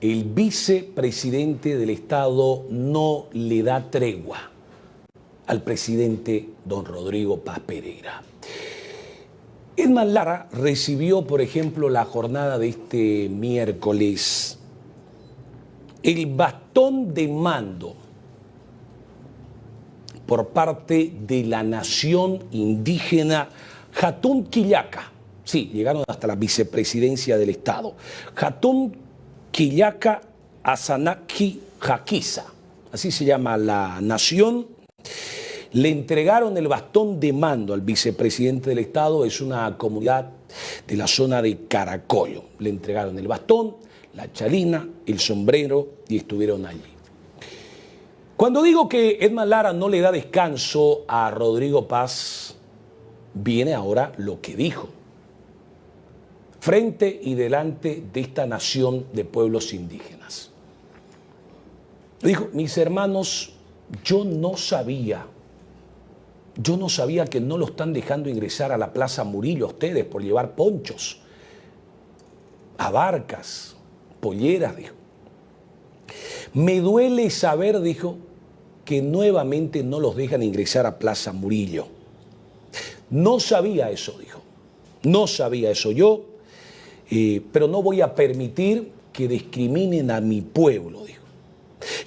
el vicepresidente del Estado no le da tregua al presidente don Rodrigo Paz Pereira. Edman Lara recibió, por ejemplo, la jornada de este miércoles el bastón de mando por parte de la nación indígena Jatún Quillaca. Sí, llegaron hasta la vicepresidencia del Estado. Jatún Quillaca Asanaki Jaquiza, así se llama la nación. Le entregaron el bastón de mando al vicepresidente del Estado, es una comunidad de la zona de Caracollo. Le entregaron el bastón, la chalina, el sombrero y estuvieron allí. Cuando digo que Edman Lara no le da descanso a Rodrigo Paz, viene ahora lo que dijo. Frente y delante de esta nación de pueblos indígenas. Dijo, mis hermanos, yo no sabía que no lo están dejando ingresar a la Plaza Murillo a ustedes por llevar ponchos, abarcas, polleras, dijo. Me duele saber, dijo, que nuevamente no los dejan ingresar a Plaza Murillo. No sabía eso, dijo. No sabía eso yo, pero no voy a permitir que discriminen a mi pueblo, dijo.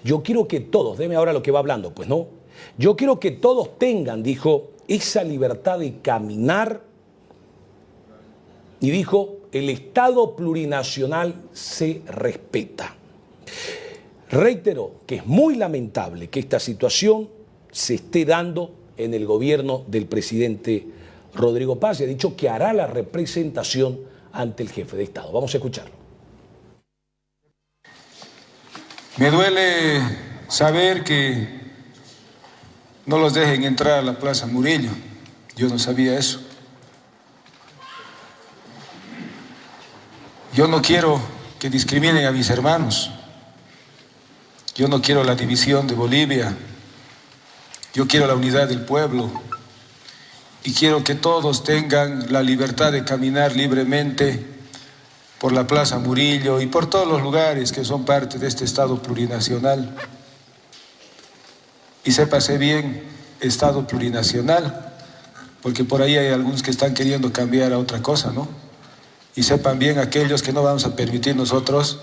Yo quiero que todos, deme ahora lo que va hablando, pues no. Yo quiero que todos tengan, dijo, esa libertad de caminar. Y dijo, el Estado plurinacional se respeta. Reitero que es muy lamentable que esta situación se esté dando en el gobierno del presidente Rodrigo Paz y ha dicho que hará la representación ante el jefe de Estado. Vamos a escucharlo. Me duele saber que no los dejen entrar a la Plaza Murillo. Yo no sabía eso. Yo no quiero que discriminen a mis hermanos. Yo no quiero la división de Bolivia. Yo quiero la unidad del pueblo. Y quiero que todos tengan la libertad de caminar libremente por la Plaza Murillo y por todos los lugares que son parte de este Estado plurinacional. Y sépase bien, Estado plurinacional, porque por ahí hay algunos que están queriendo cambiar a otra cosa, ¿no? Y sepan bien aquellos que no vamos a permitir nosotros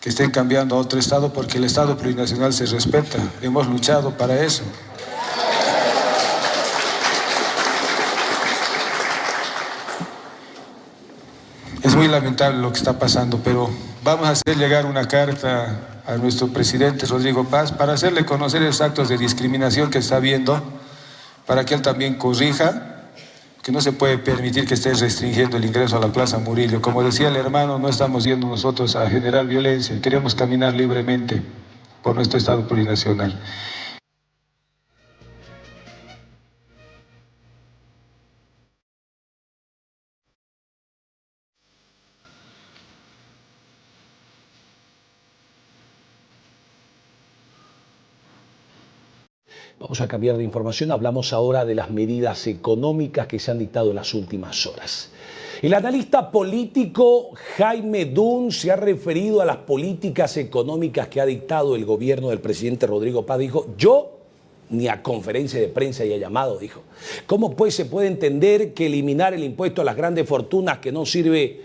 que estén cambiando a otro Estado, porque el Estado plurinacional se respeta. Hemos luchado para eso. Es muy lamentable lo que está pasando, pero vamos a hacer llegar una carta a nuestro presidente Rodrigo Paz para hacerle conocer esos actos de discriminación que está viendo, para que él también corrija, que no se puede permitir que esté restringiendo el ingreso a la Plaza Murillo. Como decía el hermano, no estamos yendo nosotros a generar violencia, queremos caminar libremente por nuestro Estado plurinacional. Vamos a cambiar de información, hablamos ahora de las medidas económicas que se han dictado en las últimas horas. El analista político Jaime Dunn se ha referido a las políticas económicas que ha dictado el gobierno del presidente Rodrigo Paz. Dijo, yo ni a conferencia de prensa y a llamado, dijo. ¿Cómo pues se puede entender que eliminar el impuesto a las grandes fortunas, que no sirve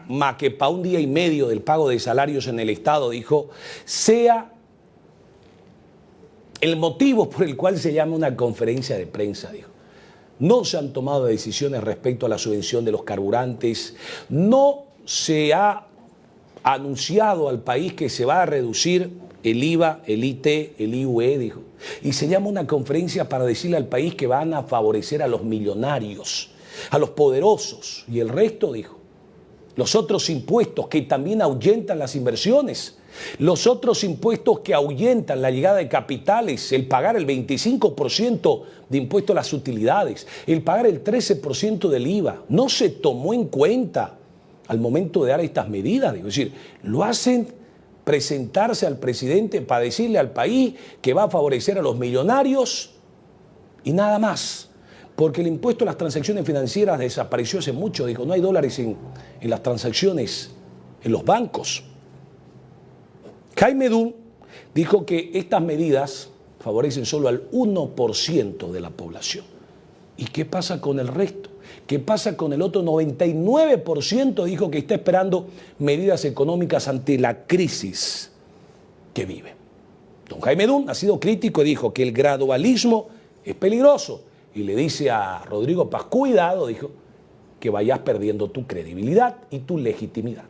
más que para un día y medio del pago de salarios en el Estado, dijo, sea el motivo por el cual se llama una conferencia de prensa, dijo? No se han tomado decisiones respecto a la subvención de los carburantes, no se ha anunciado al país que se va a reducir el IVA, el IT, el IUE, dijo. Y se llama una conferencia para decirle al país que van a favorecer a los millonarios, a los poderosos, y el resto, dijo. Los otros impuestos que también ahuyentan las inversiones, los otros impuestos que ahuyentan la llegada de capitales, el pagar el 25% de impuesto a las utilidades, el pagar el 13% del IVA, no se tomó en cuenta al momento de dar estas medidas. Es decir, lo hacen presentarse al presidente para decirle al país que va a favorecer a los millonarios y nada más. Porque el impuesto a las transacciones financieras desapareció hace mucho, dijo, no hay dólares en las transacciones en los bancos. Jaime Dun dijo que estas medidas favorecen solo al 1% de la población. ¿Y qué pasa con el resto? ¿Qué pasa con el otro 99%? Dijo que está esperando medidas económicas ante la crisis que vive. Don Jaime Dun ha sido crítico y dijo que el gradualismo es peligroso. Y le dice a Rodrigo Paz, cuidado, dijo, que vayas perdiendo tu credibilidad y tu legitimidad.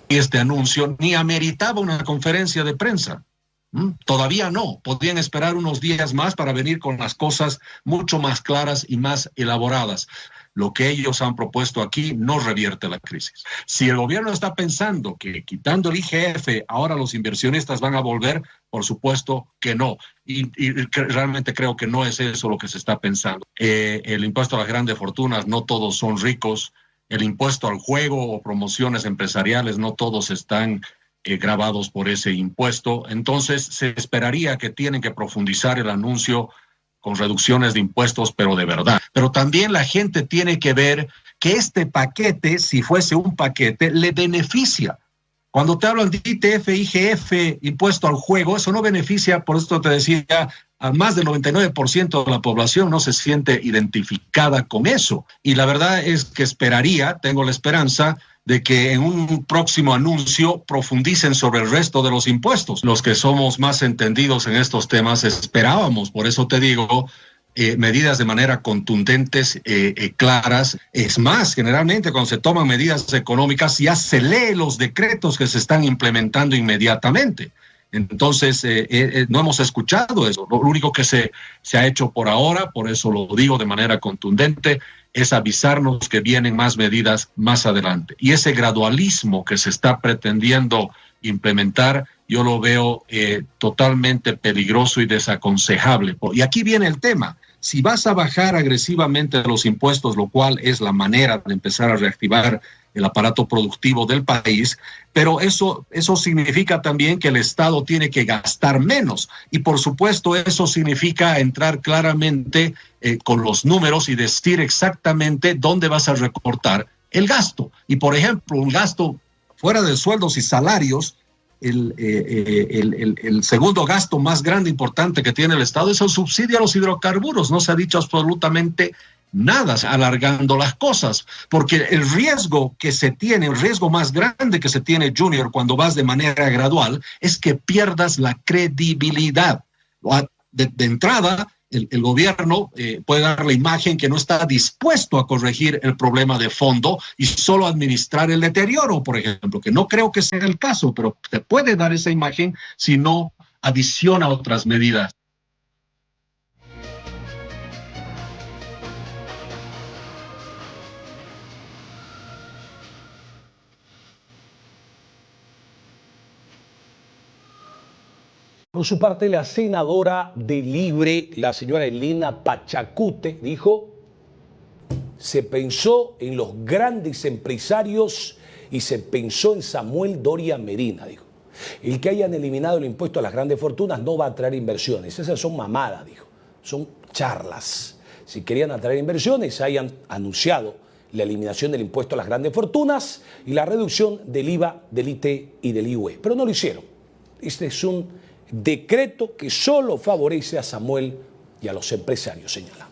Este anuncio ni ameritaba una conferencia de prensa. Todavía no, podrían esperar unos días más para venir con las cosas mucho más claras y más elaboradas. Lo que ellos han propuesto aquí no revierte la crisis. Si el gobierno está pensando que quitando el IGF ahora los inversionistas van a volver, por supuesto que no. Y realmente creo que no es eso lo que se está pensando. El impuesto a las grandes fortunas, no todos son ricos. El impuesto al juego o promociones empresariales, no todos están grabados por ese impuesto. Entonces se esperaría que tienen que profundizar el anuncio con reducciones de impuestos, pero de verdad. Pero también la gente tiene que ver que este paquete, si fuese un paquete, le beneficia. Cuando te hablan de ITF, IGF, impuesto al juego, eso no beneficia, por esto te decía, a más del 99% de la población no se siente identificada con eso. Y la verdad es que esperaría, tengo la esperanza, de que en un próximo anuncio profundicen sobre el resto de los impuestos. Los que somos más entendidos en estos temas esperábamos, por eso te digo, medidas de manera contundentes, claras. Es más, generalmente cuando se toman medidas económicas ya se lee los decretos que se están implementando inmediatamente. Entonces, no hemos escuchado eso. Lo único que se ha hecho por ahora, por eso lo digo de manera contundente, es avisarnos que vienen más medidas más adelante. Y ese gradualismo que se está pretendiendo implementar, yo lo veo totalmente peligroso y desaconsejable. Y aquí viene el tema. Si vas a bajar agresivamente los impuestos, lo cual es la manera de empezar a reactivar el aparato productivo del país, pero eso significa también que el Estado tiene que gastar menos. Y por supuesto eso significa entrar claramente con los números y decir exactamente dónde vas a recortar el gasto. Y por ejemplo, un gasto fuera de sueldos y salarios, el segundo gasto más grande e importante que tiene el Estado es el subsidio a los hidrocarburos. No se ha dicho absolutamente nada, alargando las cosas, porque el riesgo que se tiene, el riesgo más grande que se tiene, Junior, cuando vas de manera gradual, es que pierdas la credibilidad. De entrada, el gobierno puede dar la imagen que no está dispuesto a corregir el problema de fondo y solo administrar el deterioro, por ejemplo, que no creo que sea el caso, pero te puede dar esa imagen si no adiciona otras medidas. Por su parte, la senadora de Libre, la señora Elena Pachacute, dijo: se pensó en los grandes empresarios y se pensó en Samuel Doria Medina, dijo. El que hayan eliminado el impuesto a las grandes fortunas no va a atraer inversiones. Esas son mamadas, dijo. Son charlas. Si querían atraer inversiones, hayan anunciado la eliminación del impuesto a las grandes fortunas y la reducción del IVA, del IT y del IUE. Pero no lo hicieron. Este es un decreto que solo favorece a Samuel y a los empresarios, señala.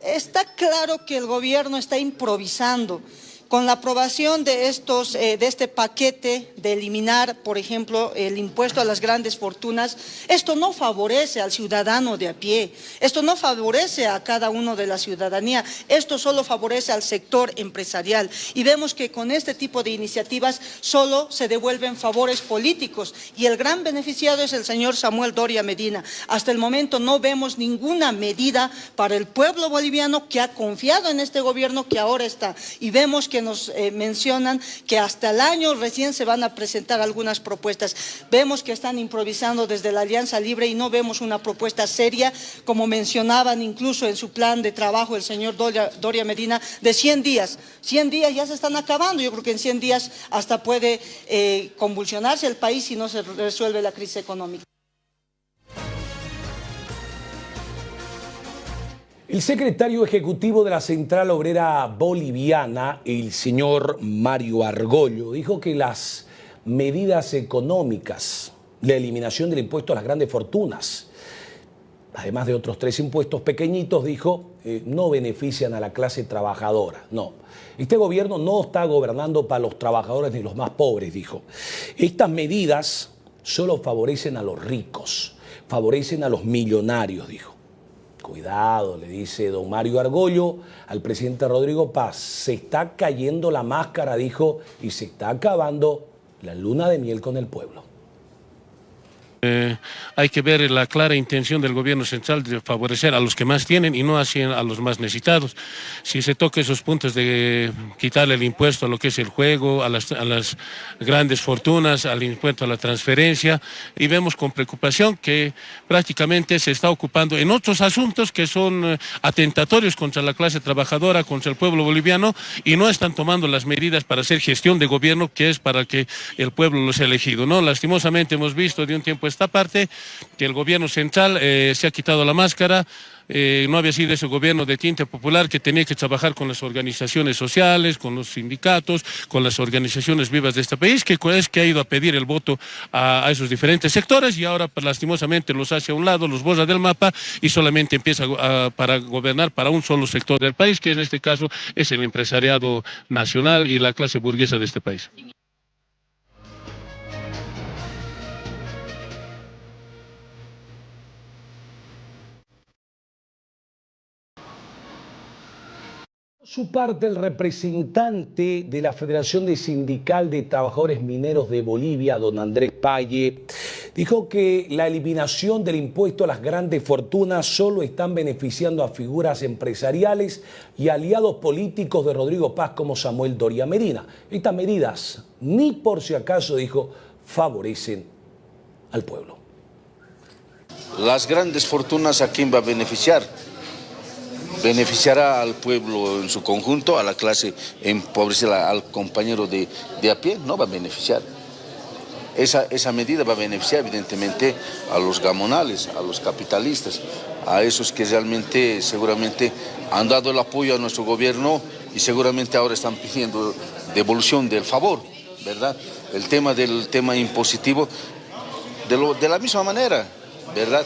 Está claro que el gobierno está improvisando con la aprobación de este paquete de eliminar, por ejemplo, el impuesto a las grandes fortunas. Esto no favorece al ciudadano de a pie, esto no favorece a cada uno de la ciudadanía, esto solo favorece al sector empresarial. Y vemos que con este tipo de iniciativas solo se devuelven favores políticos y el gran beneficiado es el señor Samuel Doria Medina. Hasta el momento no vemos ninguna medida para el pueblo boliviano que ha confiado en este gobierno que ahora está. Y vemos que nos mencionan que hasta el año recién se van a presentar algunas propuestas. Vemos que están improvisando desde la Alianza Libre y no vemos una propuesta seria, como mencionaban incluso en su plan de trabajo el señor Doria Medina, de 100 días. 100 días ya se están acabando. Yo creo que en 100 días hasta puede convulsionarse el país si no se resuelve la crisis económica. El secretario ejecutivo de la Central Obrera Boliviana, el señor Mario Argollo, dijo que las medidas económicas, la eliminación del impuesto a las grandes fortunas, además de otros 3 impuestos pequeñitos, dijo, no benefician a la clase trabajadora. No, este gobierno no está gobernando para los trabajadores ni los más pobres, dijo. Estas medidas solo favorecen a los ricos, favorecen a los millonarios, dijo. Cuidado, le dice don Mario Argollo al presidente Rodrigo Paz. Se está cayendo la máscara, dijo, y se está acabando la luna de miel con el pueblo. Hay que ver la clara intención del gobierno central de favorecer a los que más tienen y no así a los más necesitados. Si se toca esos puntos de quitarle el impuesto a lo que es el juego, a las grandes fortunas, al impuesto a la transferencia, y vemos con preocupación que prácticamente se está ocupando en otros asuntos que son atentatorios contra la clase trabajadora, contra el pueblo boliviano, y no están tomando las medidas para hacer gestión de gobierno que es para que el pueblo los ha elegido, ¿no? Lastimosamente hemos visto de un tiempo esta parte que el gobierno central se ha quitado la máscara. No había sido ese gobierno de tinte popular que tenía que trabajar con las organizaciones sociales, con los sindicatos, con las organizaciones vivas de este país, que ha ido a pedir el voto a esos diferentes sectores y ahora lastimosamente los hace a un lado, los borra del mapa y solamente empieza para gobernar para un solo sector del país, que en este caso es el empresariado nacional y la clase burguesa de este país. Por su parte, el representante de la Federación de Sindical de Trabajadores Mineros de Bolivia, don Andrés Paye, dijo que la eliminación del impuesto a las grandes fortunas solo están beneficiando a figuras empresariales y aliados políticos de Rodrigo Paz como Samuel Doria Medina. Estas medidas, ni por si acaso, dijo, favorecen al pueblo. Las grandes fortunas, ¿a quién va a beneficiar? Beneficiará al pueblo en su conjunto, a la clase empobrecida, al compañero de a pie, no va a beneficiar. Esa medida va a beneficiar evidentemente a los gamonales, a los capitalistas, a esos que realmente seguramente han dado el apoyo a nuestro gobierno y seguramente ahora están pidiendo devolución del favor, ¿verdad? El tema impositivo, de la misma manera, ¿verdad?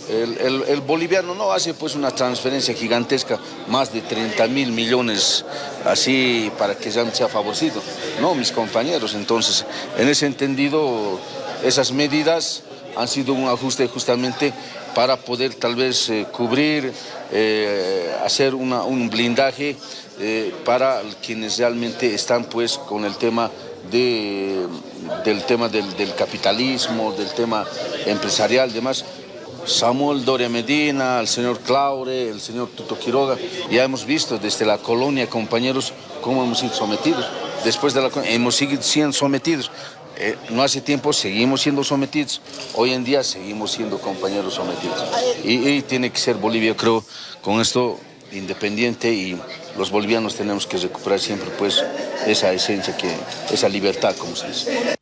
El boliviano no hace pues una transferencia gigantesca, más de 30.000 millones, así para que ya sea favorecido, no, mis compañeros. Entonces, en ese entendido, esas medidas han sido un ajuste justamente para poder tal vez cubrir, hacer un blindaje para quienes realmente están pues con el tema del capitalismo, del tema empresarial, demás. Samuel Doria Medina, el señor Claure, el señor Tuto Quiroga, ya hemos visto desde la colonia, compañeros, cómo hemos sido sometidos. Después de hemos seguido siendo sometidos. No hace tiempo seguimos siendo sometidos, hoy en día seguimos siendo compañeros sometidos. Y tiene que ser Bolivia, creo, con esto independiente, y los bolivianos tenemos que recuperar siempre pues esa esencia, esa libertad, como se dice.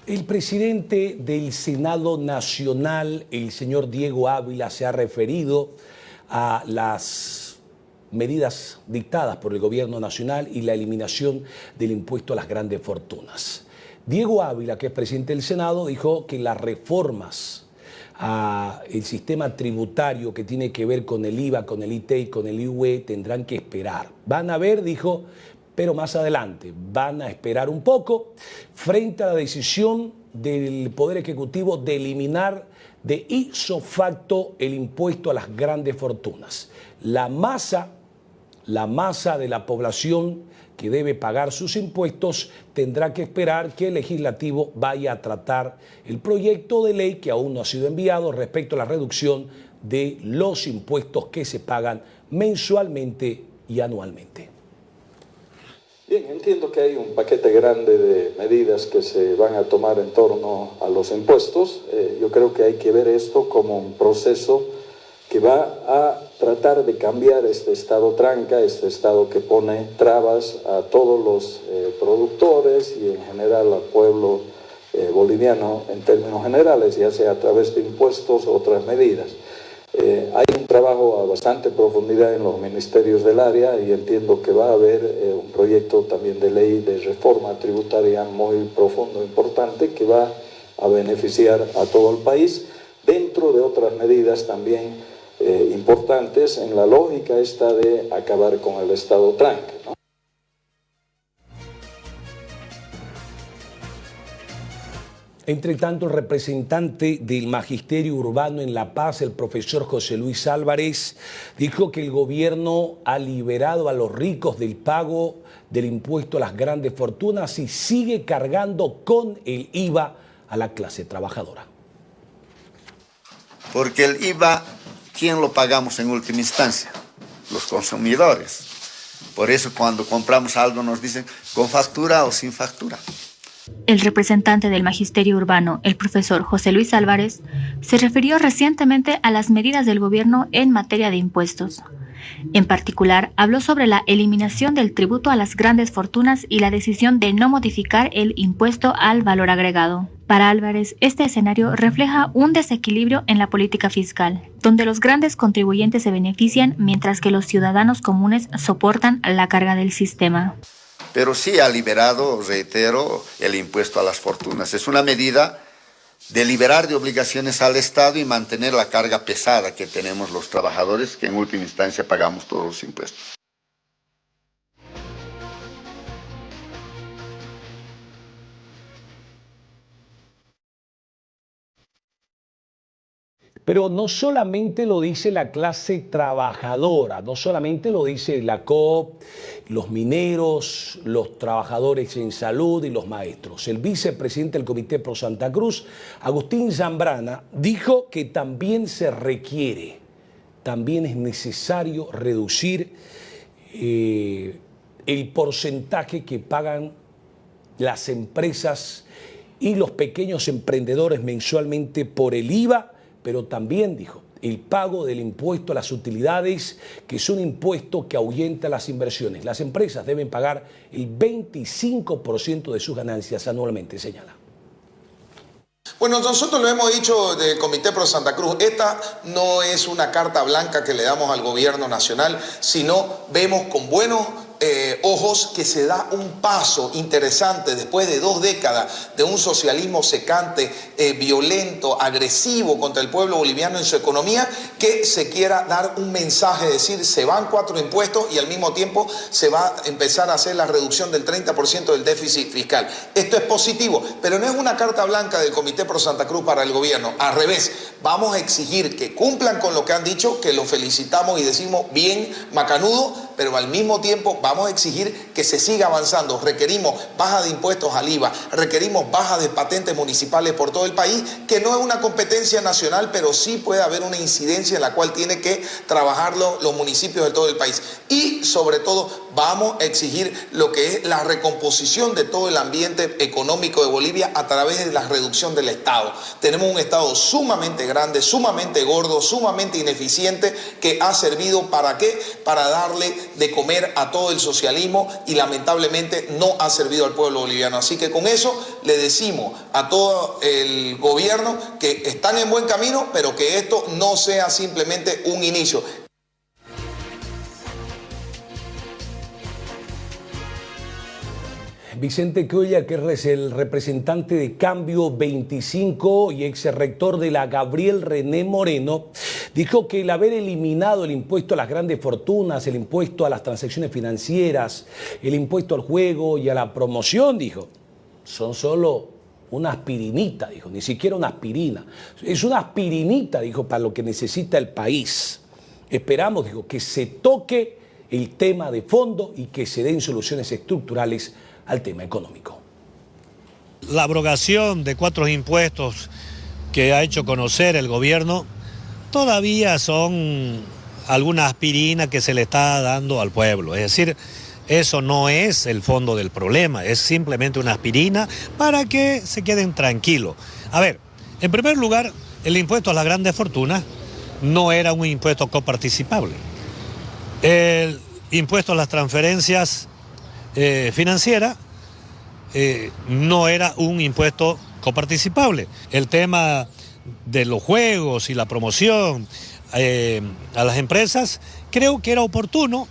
El presidente del Senado Nacional, el señor Diego Ávila, se ha referido a las medidas dictadas por el gobierno nacional y la eliminación del impuesto a las grandes fortunas. Diego Ávila, que es presidente del Senado, dijo que las reformas al sistema tributario que tiene que ver con el IVA, con el ITE y con el IUE tendrán que esperar. Van a ver, dijo, pero más adelante van a esperar un poco frente a la decisión del Poder Ejecutivo de eliminar de ipso facto el impuesto a las grandes fortunas. La masa de la población que debe pagar sus impuestos tendrá que esperar que el legislativo vaya a tratar el proyecto de ley que aún no ha sido enviado respecto a la reducción de los impuestos que se pagan mensualmente y anualmente. Bien, entiendo que hay un paquete grande de medidas que se van a tomar en torno a los impuestos. Yo creo que hay que ver esto como un proceso que va a tratar de cambiar este estado tranca, este estado que pone trabas a todos los productores y en general al pueblo boliviano en términos generales, ya sea a través de impuestos u otras medidas. Hay un trabajo a bastante profundidad en los ministerios del área y entiendo que va a haber un proyecto también de ley de reforma tributaria muy profundo, importante, que va a beneficiar a todo el país, dentro de otras medidas también importantes en la lógica esta de acabar con el estado tranque, ¿no? Entre tanto, el representante del Magisterio Urbano en La Paz, el profesor José Luis Álvarez, dijo que el gobierno ha liberado a los ricos del pago del impuesto a las grandes fortunas y sigue cargando con el IVA a la clase trabajadora. Porque el IVA, ¿quién lo pagamos en última instancia? Los consumidores. Por eso cuando compramos algo nos dicen con factura o sin factura. El representante del Magisterio Urbano, el profesor José Luis Álvarez, se refirió recientemente a las medidas del gobierno en materia de impuestos. En particular, habló sobre la eliminación del tributo a las grandes fortunas y la decisión de no modificar el impuesto al valor agregado. Para Álvarez, este escenario refleja un desequilibrio en la política fiscal, donde los grandes contribuyentes se benefician mientras que los ciudadanos comunes soportan la carga del sistema. Pero sí ha liberado, reitero, el impuesto a las fortunas. Es una medida de liberar de obligaciones al Estado y mantener la carga pesada que tenemos los trabajadores, que en última instancia pagamos todos los impuestos. Pero no solamente lo dice la clase trabajadora, no solamente lo dice la COP, los mineros, los trabajadores en salud y los maestros. El vicepresidente del Comité Pro Santa Cruz, Agustín Zambrana, dijo que también se requiere, también es necesario reducir el porcentaje que pagan las empresas y los pequeños emprendedores mensualmente por el IVA, pero también, dijo, el pago del impuesto a las utilidades, que es un impuesto que ahuyenta las inversiones. Las empresas deben pagar el 25% de sus ganancias anualmente, señala. Bueno, nosotros lo hemos dicho del Comité Pro Santa Cruz, esta no es una carta blanca que le damos al gobierno nacional, sino vemos con buenos ojos que se da un paso interesante después de 2 décadas de un socialismo secante, violento, agresivo contra el pueblo boliviano en su economía, que se quiera dar un mensaje, decir, se van 4 impuestos y al mismo tiempo se va a empezar a hacer la reducción del 30% del déficit fiscal. Esto es positivo, pero no es una carta blanca del Comité Pro Santa Cruz para el gobierno. Al revés, vamos a exigir que cumplan con lo que han dicho, que lo felicitamos y decimos bien macanudo, pero al mismo tiempo vamos a exigir que se siga avanzando. Requerimos baja de impuestos al IVA, requerimos baja de patentes municipales por todo el país, que no es una competencia nacional, pero sí puede haber una incidencia en la cual tiene que trabajarlo los municipios de todo el país. Y sobre todo vamos a exigir lo que es la recomposición de todo el ambiente económico de Bolivia a través de la reducción del Estado. Tenemos un Estado sumamente grande, sumamente gordo, sumamente ineficiente, que ha servido ¿para qué? Para darle de comer a todo el socialismo y lamentablemente no ha servido al pueblo boliviano. Así que con eso le decimos a todo el gobierno que están en buen camino, pero que esto no sea simplemente un inicio. Vicente Colla, que es el representante de Cambio 25 y ex rector de la Gabriel René Moreno, dijo que el haber eliminado el impuesto a las grandes fortunas, el impuesto a las transacciones financieras, el impuesto al juego y a la promoción, dijo, son solo una aspirinita, dijo, ni siquiera una aspirina. Es una aspirinita, dijo, para lo que necesita el país. Esperamos, dijo, que se toque el tema de fondo y que se den soluciones estructurales al tema económico. La abrogación de 4 impuestos que ha hecho conocer el gobierno todavía son alguna aspirina que se le está dando al pueblo. Es decir, eso no es el fondo del problema, es simplemente una aspirina para que se queden tranquilos. A ver, en primer lugar, el impuesto a las grandes fortunas no era un impuesto coparticipable. El impuesto a las transferencias financiera no era un impuesto coparticipable. El tema de los juegos y la promoción a las empresas, creo que era oportuno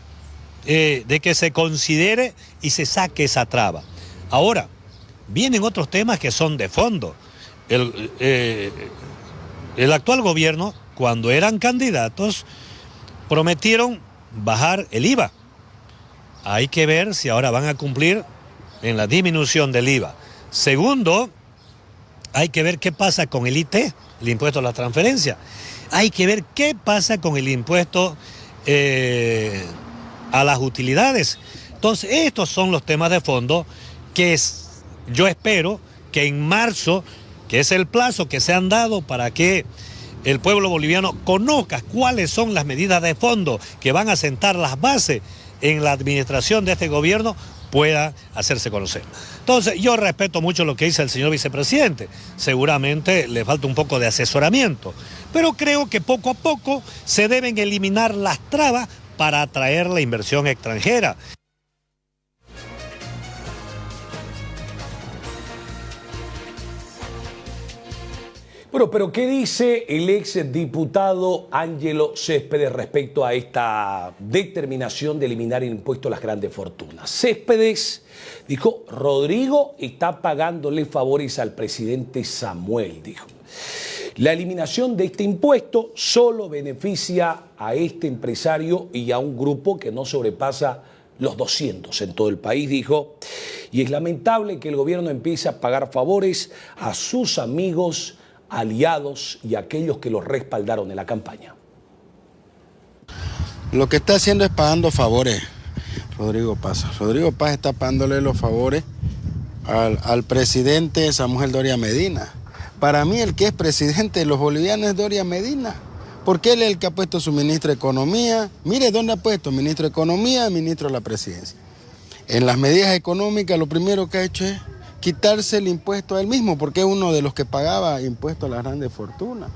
de que se considere y se saque esa traba. Ahora, vienen otros temas que son de fondo. El actual gobierno, cuando eran candidatos, prometieron bajar el IVA. Hay que ver si ahora van a cumplir en la disminución del IVA. Segundo, hay que ver qué pasa con el IT, el impuesto a la transferencia. Hay que ver qué pasa con el impuesto a las utilidades. Entonces, estos son los temas de fondo que yo espero que en marzo, que es el plazo que se han dado para que el pueblo boliviano conozca cuáles son las medidas de fondo que van a sentar las bases en la administración de este gobierno, pueda hacerse conocer. Entonces, yo respeto mucho lo que dice el señor vicepresidente. Seguramente le falta un poco de asesoramiento, pero creo que poco a poco se deben eliminar las trabas para atraer la inversión extranjera. Bueno, pero ¿qué dice el exdiputado Ángelo Céspedes respecto a esta determinación de eliminar el impuesto a las grandes fortunas? Céspedes dijo, Rodrigo está pagándole favores al presidente Samuel, dijo. La eliminación de este impuesto solo beneficia a este empresario y a un grupo que no sobrepasa los 200 en todo el país, dijo. Y es lamentable que el gobierno empiece a pagar favores a sus amigos, aliados y aquellos que los respaldaron en la campaña. Lo que está haciendo es pagando favores, Rodrigo Paz. Rodrigo Paz está pagándole los favores al presidente Samuel Doria Medina. Para mí el que es presidente de los bolivianos es Doria Medina, porque él es el que ha puesto su ministro de Economía. Mire dónde ha puesto ministro de Economía, ministro de la Presidencia. En las medidas económicas lo primero que ha hecho es quitarse el impuesto a él mismo, porque es uno de los que pagaba impuestos a las grandes fortunas.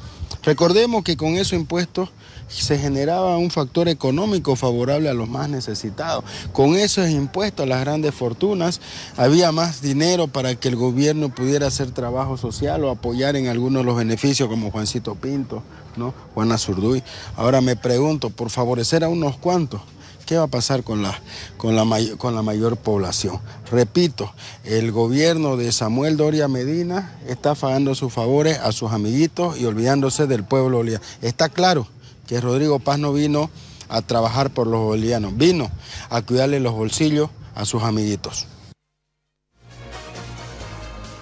Recordemos que con esos impuestos se generaba un factor económico favorable a los más necesitados. Con esos impuestos a las grandes fortunas había más dinero para que el gobierno pudiera hacer trabajo social o apoyar en algunos de los beneficios como Juancito Pinto, ¿no? Juana Zurduy. Ahora me pregunto, por favorecer a unos cuantos, ¿qué va a pasar con la mayor población? Repito, el gobierno de Samuel Doria Medina está pagando sus favores a sus amiguitos y olvidándose del pueblo boliviano. Está claro que Rodrigo Paz no vino a trabajar por los bolivianos, vino a cuidarle los bolsillos a sus amiguitos.